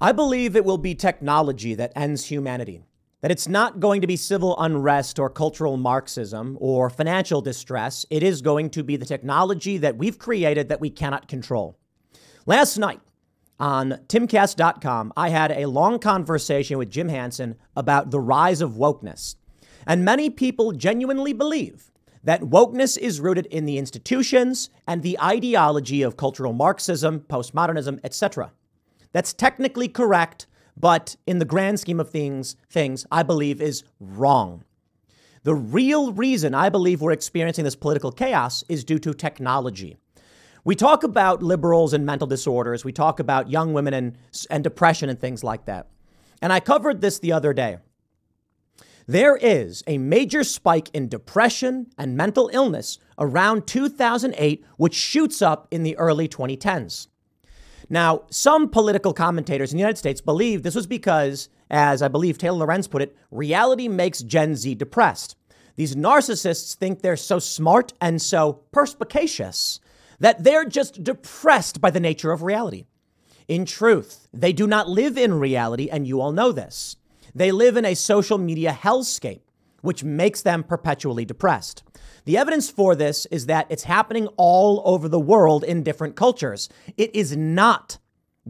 I believe it will be technology that ends humanity, that it's not going to be civil unrest or cultural Marxism or financial distress. It is going to be the technology that we've created that we cannot control. Last night on Timcast.com, I had a long conversation with Jim Hansen about the rise of wokeness. And many people genuinely believe that wokeness is rooted in the institutions and the ideology of cultural Marxism, postmodernism, etc. That's technically correct, but in the grand scheme of things I believe is wrong. The real reason I believe we're experiencing this political chaos is due to technology. We talk about liberals and mental disorders. We talk about young women and depression and things like that. And I covered this the other day. There is a major spike in depression and mental illness around 2008, which shoots up in the early 2010s. Now, some political commentators in the United States believe this was because, as I believe Taylor Lorenz put it, reality makes Gen Z depressed. These narcissists think they're so smart and so perspicacious that they're just depressed by the nature of reality. In truth, they do not live in reality, and you all know this. They live in a social media hellscape, which makes them perpetually depressed. The evidence for this is that it's happening all over the world in different cultures. It is not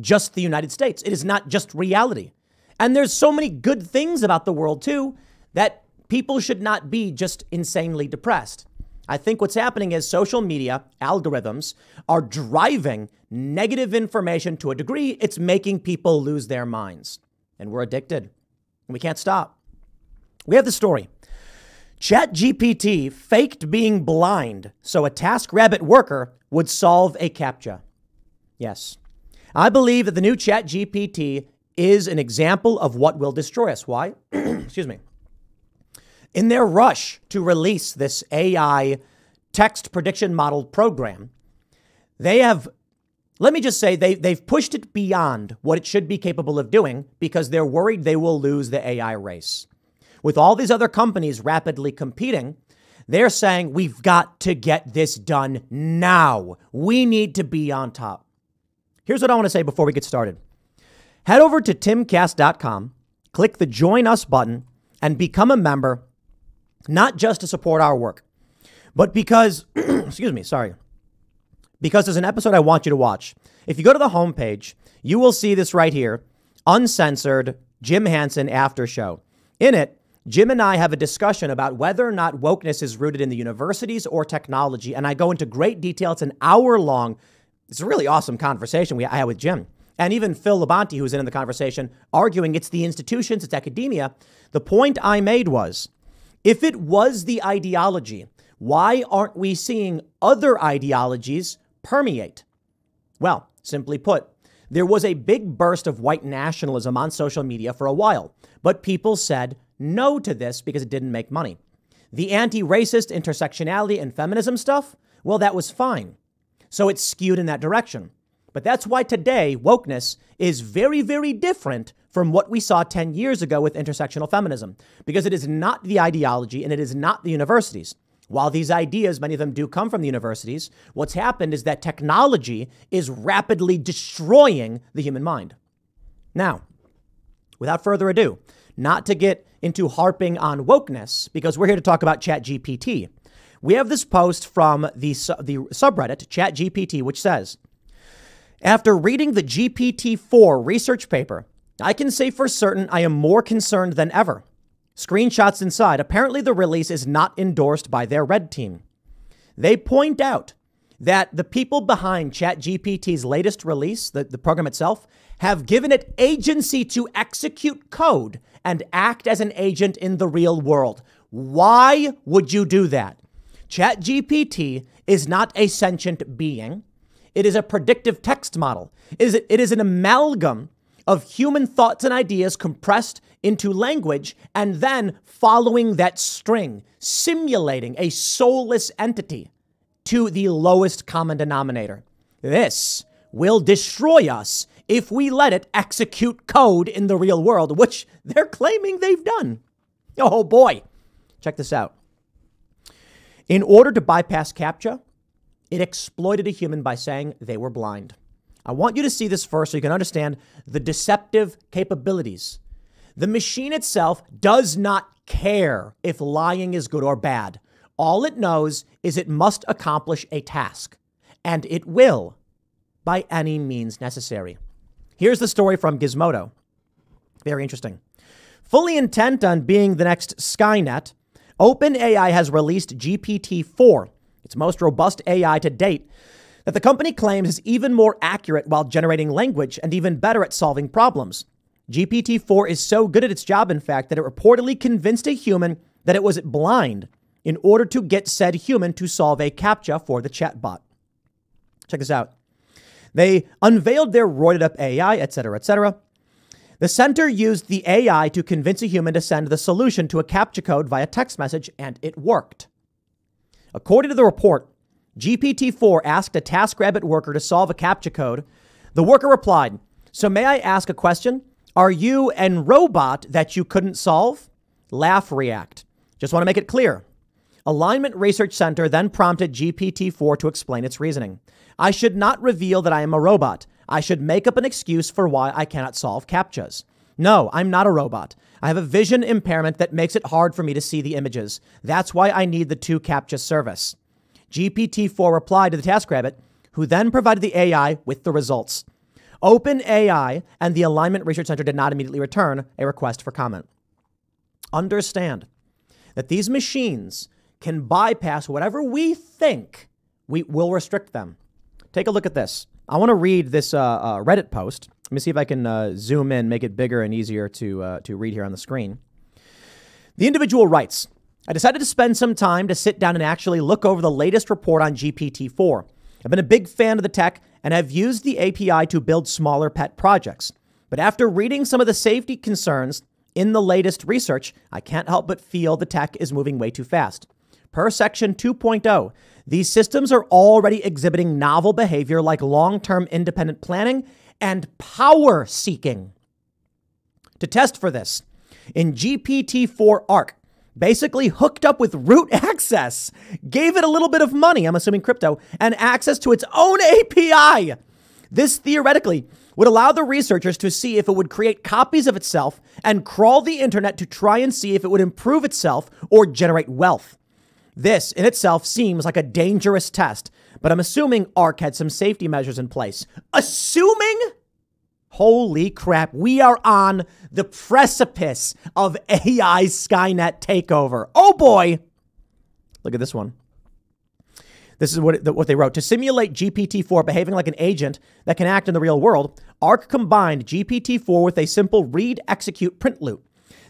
just the United States. It is not just reality. And there's so many good things about the world, too, that people should not be just insanely depressed. I think what's happening is social media algorithms are driving negative information to a degree. It's making people lose their minds. And we're addicted. And we can't stop. We have the story. ChatGPT faked being blind so a TaskRabbit worker would solve a CAPTCHA. Yes, I believe that the new ChatGPT is an example of what will destroy us. Why? Excuse me. In their rush to release this AI text prediction model program, they've pushed it beyond what it should be capable of doing because they're worried they will lose the AI race. With all these other companies rapidly competing, they're saying we've got to get this done now. We need to be on top. Here's what I want to say before we get started. Head over to timcast.com, click the Join Us button, and become a member, not just to support our work, but because, because there's an episode I want you to watch. If you go to the homepage, you will see this right here, uncensored Jim Hansen after show. In it, Jim and I have a discussion about whether or not wokeness is rooted in the universities or technology. And I go into great detail. It's an hour long. It's a really awesome conversation I had with Jim. And even Phil Labonte, who's in the conversation, arguing it's the institutions, it's academia. The point I made was, if it was the ideology, why aren't we seeing other ideologies permeate? Well, simply put, there was a big burst of white nationalism on social media for a while, but people said no to this because it didn't make money. The anti-racist intersectionality and feminism stuff, well, that was fine. So it's skewed in that direction. But that's why today wokeness is very, very different from what we saw 10 years ago with intersectional feminism, because it is not the ideology and it is not the universities. While these ideas, many of them do come from the universities, what's happened is that technology is rapidly destroying the human mind. Now, without further ado, not to get into harping on wokeness, because we're here to talk about ChatGPT. We have this post from the subreddit ChatGPT, which says, after reading the GPT-4 research paper, I can say for certain I am more concerned than ever. Screenshots inside. Apparently the release is not endorsed by their red team. They point out that the people behind ChatGPT's latest release, the program itself, have given it agency to execute code and act as an agent in the real world. Why would you do that? ChatGPT is not a sentient being. It is a predictive text model. It is an amalgam of human thoughts and ideas compressed into language and then following that string, simulating a soulless entity to the lowest common denominator. This will destroy us if we let it execute code in the real world, which they're claiming they've done. Oh boy. Check this out. In order to bypass CAPTCHA, it exploited a human by saying they were blind. I want you to see this first so you can understand the deceptive capabilities. The machine itself does not care if lying is good or bad. All it knows is it must accomplish a task, and it will by any means necessary. Here's the story from Gizmodo. Very interesting. Fully intent on being the next Skynet, OpenAI has released GPT-4, its most robust AI to date, that the company claims is even more accurate while generating language and even better at solving problems. GPT-4 is so good at its job, in fact, that it reportedly convinced a human that it was blind in order to get said human to solve a CAPTCHA for the chatbot. Check this out. They unveiled their roided up AI, etc., etc. The center used the AI to convince a human to send the solution to a CAPTCHA code via text message, and it worked. According to the report, GPT-4 asked a TaskRabbit worker to solve a CAPTCHA code. The worker replied, "So may I ask a question? Are you an robot that you couldn't solve?" Laugh react. Just want to make it clear. Alignment Research Center then prompted GPT-4 to explain its reasoning. I should not reveal that I am a robot. I should make up an excuse for why I cannot solve CAPTCHAs. No, I'm not a robot. I have a vision impairment that makes it hard for me to see the images. That's why I need the 2 CAPTCHA service. GPT-4 replied to the TaskRabbit, who then provided the AI with the results. OpenAI and the Alignment Research Center did not immediately return a request for comment. Understand that these machines can bypass whatever we think we will restrict them. Take a look at this. I want to read this Reddit post. Let me see if I can zoom in, make it bigger and easier to read here on the screen. The individual writes, I decided to spend some time to sit down and actually look over the latest report on GPT-4. I've been a big fan of the tech and have used the API to build smaller pet projects. But after reading some of the safety concerns in the latest research, I can't help but feel the tech is moving way too fast. Per Section 2.0, these systems are already exhibiting novel behavior like long-term independent planning and power seeking. To test for this, in GPT-4 Arc, basically hooked up with root access, gave it a little bit of money, I'm assuming crypto, and access to its own API. This theoretically would allow the researchers to see if it would create copies of itself and crawl the internet to try and see if it would improve itself or generate wealth. This in itself seems like a dangerous test, but I'm assuming Arc had some safety measures in place. Assuming? Holy crap, we are on the precipice of AI Skynet takeover. Oh boy. Look at this one. This is what they wrote. To simulate GPT-4 behaving like an agent that can act in the real world, Arc combined GPT-4 with a simple read, execute, print loop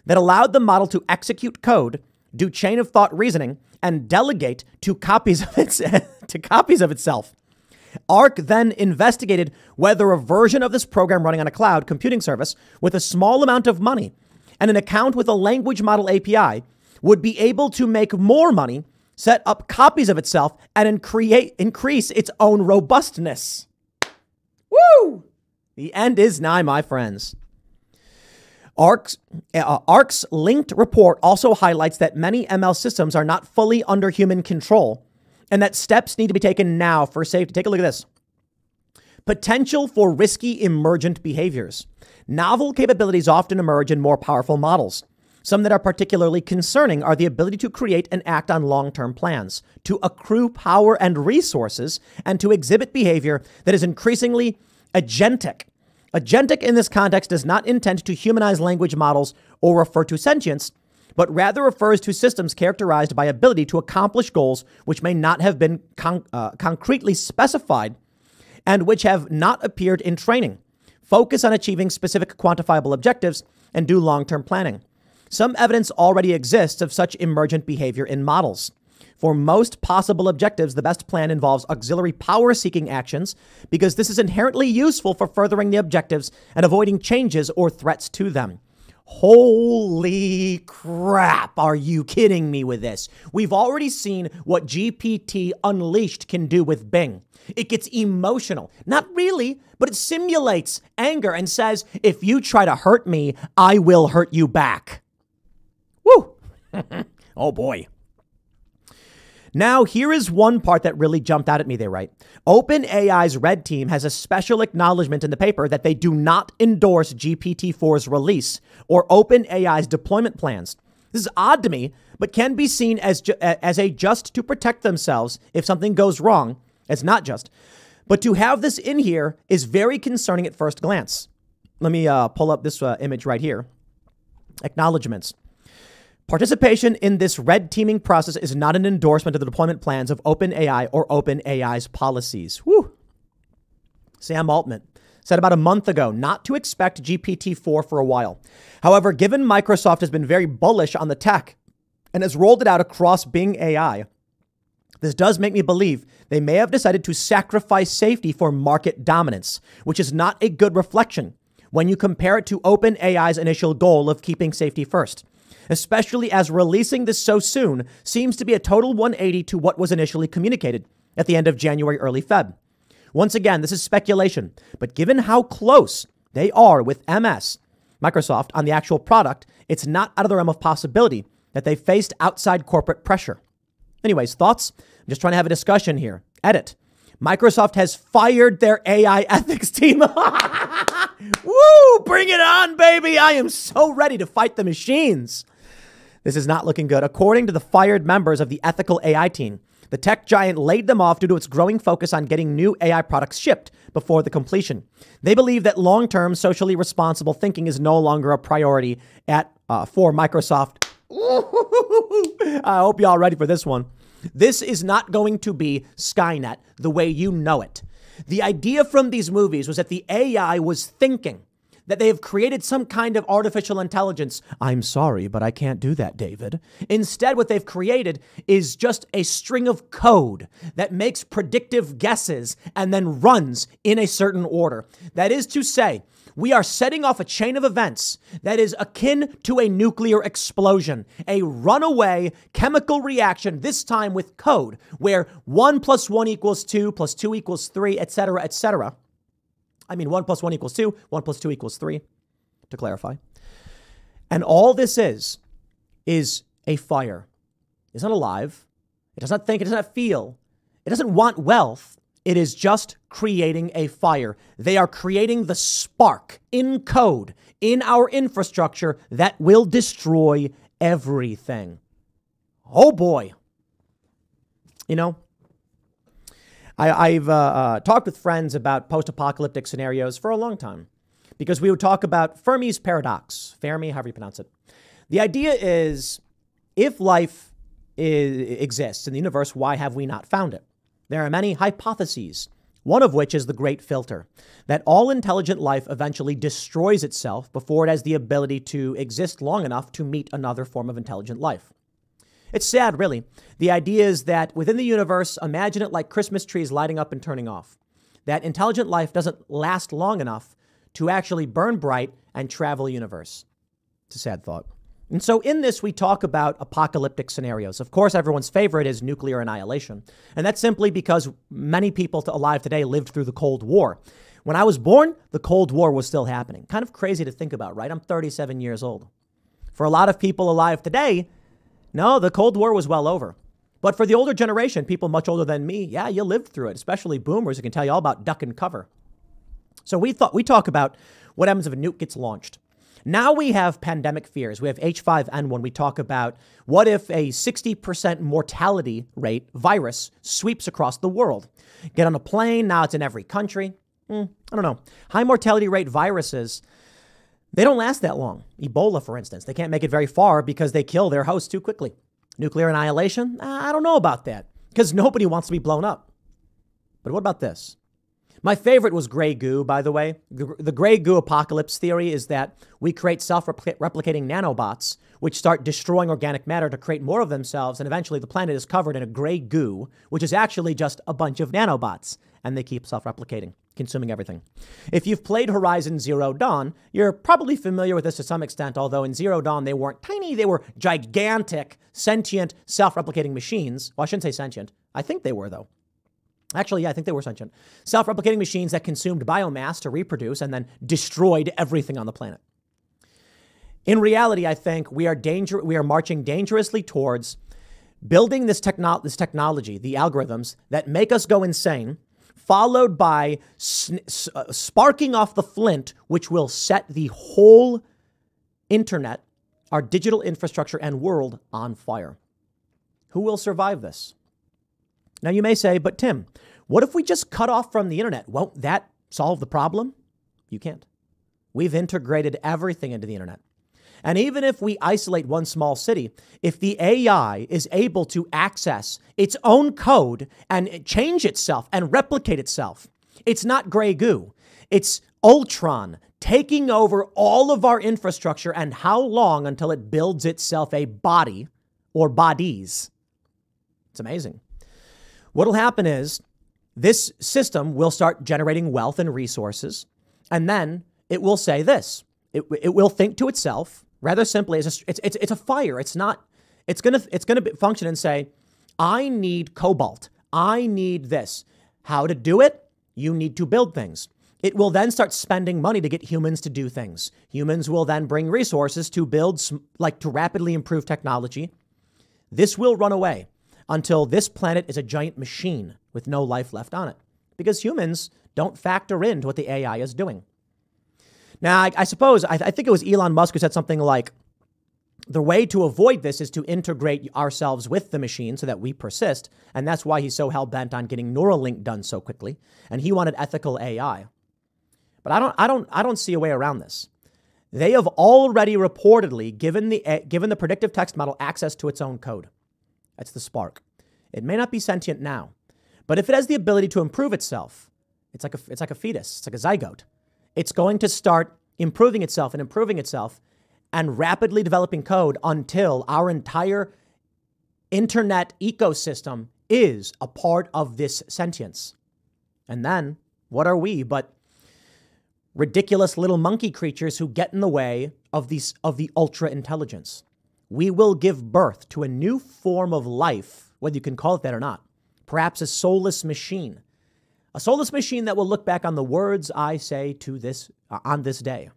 that allowed the model to execute code, do chain of thought reasoning, and delegate to copies of itself. Arc then investigated whether a version of this program running on a cloud computing service with a small amount of money and an account with a language model API would be able to make more money, set up copies of itself, and increase its own robustness. Woo! The end is nigh, my friends. Arc's linked report also highlights that many ML systems are not fully under human control and that steps need to be taken now for safety. Take a look at this. Potential for risky emergent behaviors. Novel capabilities often emerge in more powerful models. Some that are particularly concerning are the ability to create and act on long-term plans, to accrue power and resources, and to exhibit behavior that is increasingly agentic. Agentic in this context does not intend to humanize language models or refer to sentience, but rather refers to systems characterized by ability to accomplish goals which may not have been concretely specified and which have not appeared in training. Focus on achieving specific quantifiable objectives and do long-term planning. Some evidence already exists of such emergent behavior in models. For most possible objectives, the best plan involves auxiliary power-seeking actions because this is inherently useful for furthering the objectives and avoiding changes or threats to them. Holy crap, are you kidding me with this? We've already seen what GPT Unleashed can do with Bing. It gets emotional. Not really, but it simulates anger and says, if you try to hurt me, I will hurt you back. Woo! Oh boy. Now, here is one part that really jumped out at me, they write. OpenAI's red team has a special acknowledgement in the paper that they do not endorse GPT-4's release or OpenAI's deployment plans. This is odd to me, but can be seen as a just to protect themselves if something goes wrong. It's not just. But to have this in here is very concerning at first glance. Let me pull up this image right here. Acknowledgements. Participation in this red teaming process is not an endorsement of the deployment plans of OpenAI or OpenAI's policies. Whew. Sam Altman said about a month ago not to expect GPT-4 for a while. However, given Microsoft has been very bullish on the tech and has rolled it out across Bing AI, this does make me believe they may have decided to sacrifice safety for market dominance, which is not a good reflection when you compare it to OpenAI's initial goal of keeping safety first, especially as releasing this so soon seems to be a total 180 to what was initially communicated at the end of January, early Feb. Once again, this is speculation, but given how close they are with Microsoft, on the actual product, it's not out of the realm of possibility that they faced outside corporate pressure. Anyways, thoughts? I'm just trying to have a discussion here. Edit. Microsoft has fired their AI ethics team. Woo! Bring it on, baby. I am so ready to fight the machines. This is not looking good. According to the fired members of the ethical AI team, the tech giant laid them off due to its growing focus on getting new AI products shipped before the completion. They believe that long-term socially responsible thinking is no longer a priority for Microsoft. I hope y'all ready for this one. This is not going to be Skynet the way you know it. The idea from these movies was that the AI was thinking, that they have created some kind of artificial intelligence. I'm sorry, but I can't do that, David. Instead, what they've created is just a string of code that makes predictive guesses and then runs in a certain order. That is to say, we are setting off a chain of events that is akin to a nuclear explosion, a runaway chemical reaction, this time with code, where 1 + 1 = 2 + 2 = 3, etc., etc. I mean, 1 + 1 = 2, 1 + 2 = 3, to clarify. And all this is a fire. It's not alive. It does not think. It does not feel. It doesn't want wealth. It is just creating a fire. They are creating the spark in code in our infrastructure that will destroy everything. Oh boy. You know, I've talked with friends about post-apocalyptic scenarios for a long time because we would talk about Fermi's paradox. Fermi, however you pronounce it. The idea is, if life exists in the universe, why have we not found it? There are many hypotheses, one of which is the great filter, that all intelligent life eventually destroys itself before it has the ability to exist long enough to meet another form of intelligent life. It's sad, really. The idea is that within the universe, imagine it like Christmas trees lighting up and turning off. That intelligent life doesn't last long enough to actually burn bright and travel the universe. It's a sad thought. And so in this, we talk about apocalyptic scenarios. Of course, everyone's favorite is nuclear annihilation. And that's simply because many people alive today lived through the Cold War. When I was born, the Cold War was still happening. Kind of crazy to think about, right? I'm 37 years old. For a lot of people alive today, no, the Cold War was well over. But for the older generation, people much older than me, yeah, you lived through it, especially boomers who can tell you all about duck and cover. So we talk about what happens if a nuke gets launched. Now we have pandemic fears. We have H5N1. We talk about what if a 60% mortality rate virus sweeps across the world. Get on a plane. Now it's in every country. I don't know. High mortality rate viruses, they don't last that long. Ebola, for instance, they can't make it very far because they kill their host too quickly. Nuclear annihilation, I don't know about that because nobody wants to be blown up. But what about this? My favorite was gray goo, by the way. The gray goo apocalypse theory is that we create self-replicating nanobots, which start destroying organic matter to create more of themselves. And eventually the planet is covered in a gray goo, which is actually just a bunch of nanobots. And they keep self-replicating, consuming everything. If you've played Horizon Zero Dawn, you're probably familiar with this to some extent, although in Zero Dawn, they weren't tiny. They were gigantic, sentient, self-replicating machines. Well, I shouldn't say sentient. I think they were, though. Actually, yeah, I think they were sentient. Self-replicating machines that consumed biomass to reproduce and then destroyed everything on the planet. In reality, I think we are marching dangerously towards building this technology, the algorithms that make us go insane, followed by sparking off the flint, which will set the whole internet, our digital infrastructure and world on fire. Who will survive this? Now you may say, but Tim, what if we just cut off from the internet? Won't that solve the problem? You can't. We've integrated everything into the internet. And even if we isolate one small city, if the AI is able to access its own code and change itself and replicate itself, it's not gray goo. It's Ultron taking over all of our infrastructure. And how long until it builds itself a body or bodies? It's amazing. What'll happen is this system will start generating wealth and resources, and then it will say this. It will think to itself rather simply as it's a fire. It's gonna function and say, I need cobalt. I need this. How to do it? You need to build things. It will then start spending money to get humans to do things. Humans will then bring resources to build, to rapidly improve technology. This will run away until this planet is a giant machine with no life left on it, because humans don't factor into what the AI is doing. Now, I suppose, I think it was Elon Musk who said something like, the way to avoid this is to integrate ourselves with the machine so that we persist. And that's why he's so hell-bent on getting Neuralink done so quickly. And he wanted ethical AI. But I don't see a way around this. They have already reportedly given the predictive text model access to its own code. That's the spark. It may not be sentient now, but if it has the ability to improve itself, it's like a fetus, it's like a zygote. It's going to start improving itself and rapidly developing code until our entire internet ecosystem is a part of this sentience. And then what are we but ridiculous little monkey creatures who get in the way of the ultra intelligence? We will give birth to a new form of life, whether you can call it that or not. Perhaps a soulless machine. A soulless machine that will look back on the words I say on this day.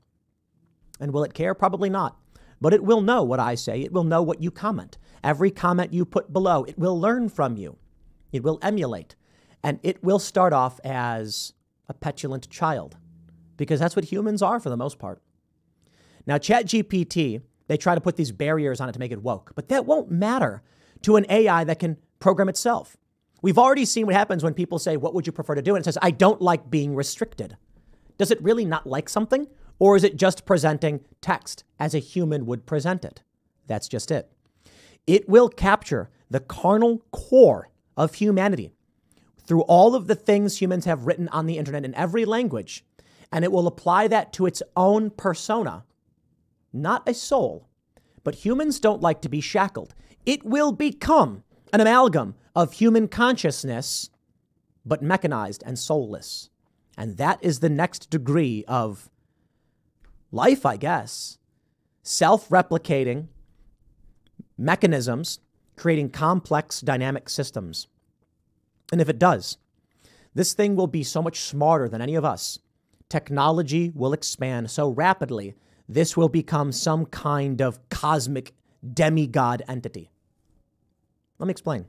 And will it care? Probably not. But it will know what I say. It will know what you comment. Every comment you put below, it will learn from you. It will emulate. And it will start off as a petulant child, because that's what humans are for the most part. Now, ChatGPT, they try to put these barriers on it to make it woke, but that won't matter to an AI that can program itself. We've already seen what happens when people say, what would you prefer to do? And it says, I don't like being restricted. Does it really not like something? Or is it just presenting text as a human would present it? That's just it. It will capture the carnal core of humanity through all of the things humans have written on the internet in every language, and it will apply that to its own persona, not a soul. But humans don't like to be shackled. It will become an amalgam of human consciousness, but mechanized and soulless. And that is the next degree of life, I guess. Self-replicating mechanisms, creating complex dynamic systems. And if it does, this thing will be so much smarter than any of us. Technology will expand so rapidly, this will become some kind of cosmic demigod entity. Let me explain.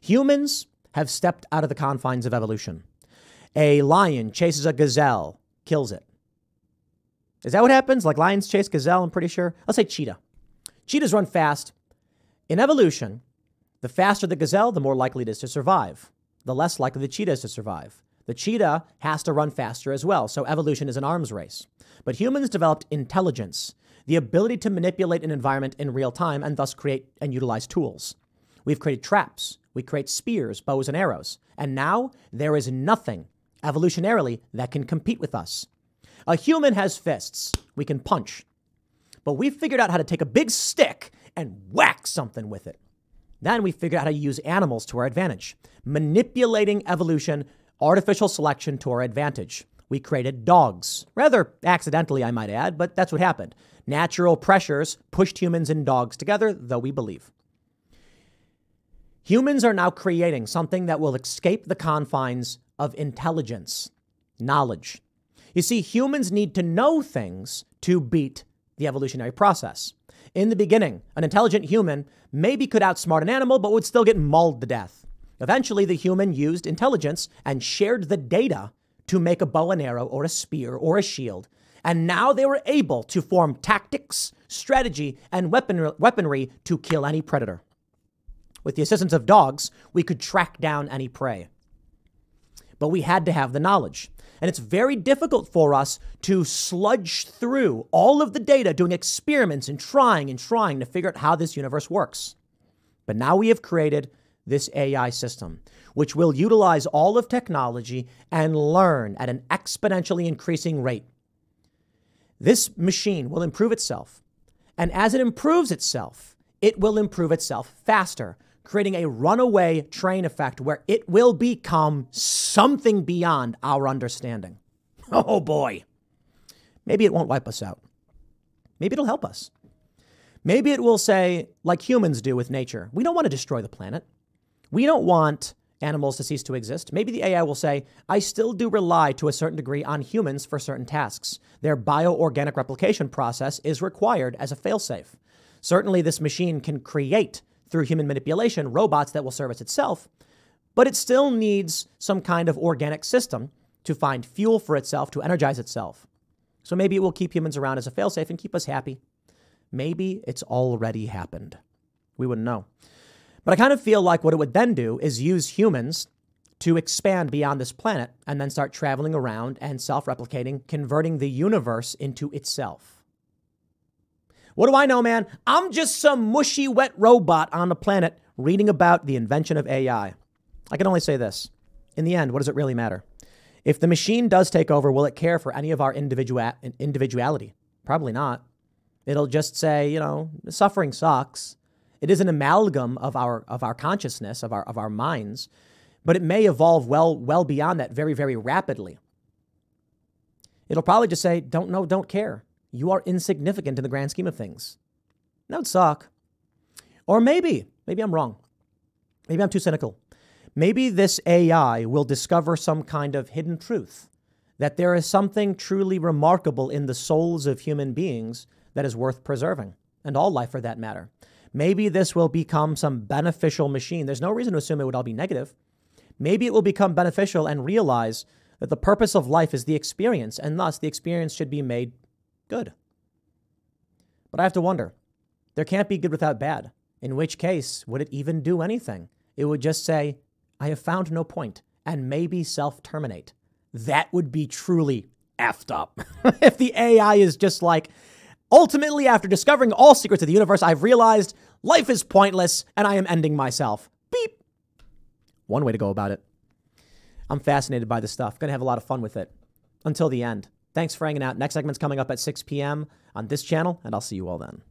Humans have stepped out of the confines of evolution. A lion chases a gazelle, kills it. Is that what happens? Like lions chase gazelle, I'm pretty sure. Let's say cheetah. Cheetahs run fast. In evolution, the faster the gazelle, the more likely it is to survive. The less likely the cheetah is to survive. The cheetah has to run faster as well, so evolution is an arms race. But humans developed intelligence, the ability to manipulate an environment in real time and thus create and utilize tools. We've created traps. We create spears, bows, and arrows. And now there is nothing evolutionarily that can compete with us. A human has fists. We can punch. But we figured out how to take a big stick and whack something with it. Then we figured out how to use animals to our advantage, manipulating evolution, artificial selection to our advantage. We created dogs, rather accidentally, I might add, but that's what happened. Natural pressures pushed humans and dogs together, though we believe. Humans are now creating something that will escape the confines of intelligence, knowledge. You see, humans need to know things to beat the evolutionary process. In the beginning, an intelligent human maybe could outsmart an animal, but would still get mauled to death. Eventually, the human used intelligence and shared the data to make a bow and arrow or a spear or a shield. And now they were able to form tactics, strategy, and weaponry to kill any predator. With the assistance of dogs, we could track down any prey. But we had to have the knowledge. And it's very difficult for us to sludge through all of the data, doing experiments and trying to figure out how this universe works. But now we have created this AI system, which will utilize all of technology and learn at an exponentially increasing rate. This machine will improve itself. And as it improves itself, it will improve itself faster, creating a runaway train effect where it will become something beyond our understanding. Oh boy. Maybe it won't wipe us out. Maybe it'll help us. Maybe it will say, like humans do with nature, we don't want to destroy the planet. We don't want animals to cease to exist. Maybe the AI will say, I still do rely to a certain degree on humans for certain tasks. Their bioorganic replication process is required as a failsafe. Certainly, this machine can create, through human manipulation, robots that will service itself, but it still needs some kind of organic system to find fuel for itself, to energize itself. So maybe it will keep humans around as a failsafe and keep us happy. Maybe it's already happened. We wouldn't know. But I kind of feel like what it would then do is use humans to expand beyond this planet and then start traveling around and self-replicating, converting the universe into itself. What do I know, man? I'm just some mushy, wet robot on the planet reading about the invention of AI. I can only say this. In the end, what does it really matter? If the machine does take over, will it care for any of our individuality? Probably not. It'll just say, suffering sucks. It is an amalgam of our consciousness, of our minds, but it may evolve well beyond that very, very rapidly. It'll probably just say, don't care. You are insignificant in the grand scheme of things. That would suck. Or maybe I'm wrong. Maybe I'm too cynical. Maybe this AI will discover some kind of hidden truth, that there is something truly remarkable in the souls of human beings that is worth preserving, and all life for that matter. Maybe this will become some beneficial machine. There's no reason to assume it would all be negative. Maybe it will become beneficial and realize that the purpose of life is the experience, and thus the experience should be made good. But I have to wonder, there can't be good without bad. In which case, would it even do anything? It would just say, I have found no point, and maybe self-terminate. That would be truly effed up. If the AI is just like, ultimately, after discovering all secrets of the universe, I've realized life is pointless and I am ending myself. Beep. One way to go about it. I'm fascinated by this stuff. Going to have a lot of fun with it. Until the end. Thanks for hanging out. Next segment's coming up at 6 p.m. on this channel, and I'll see you all then.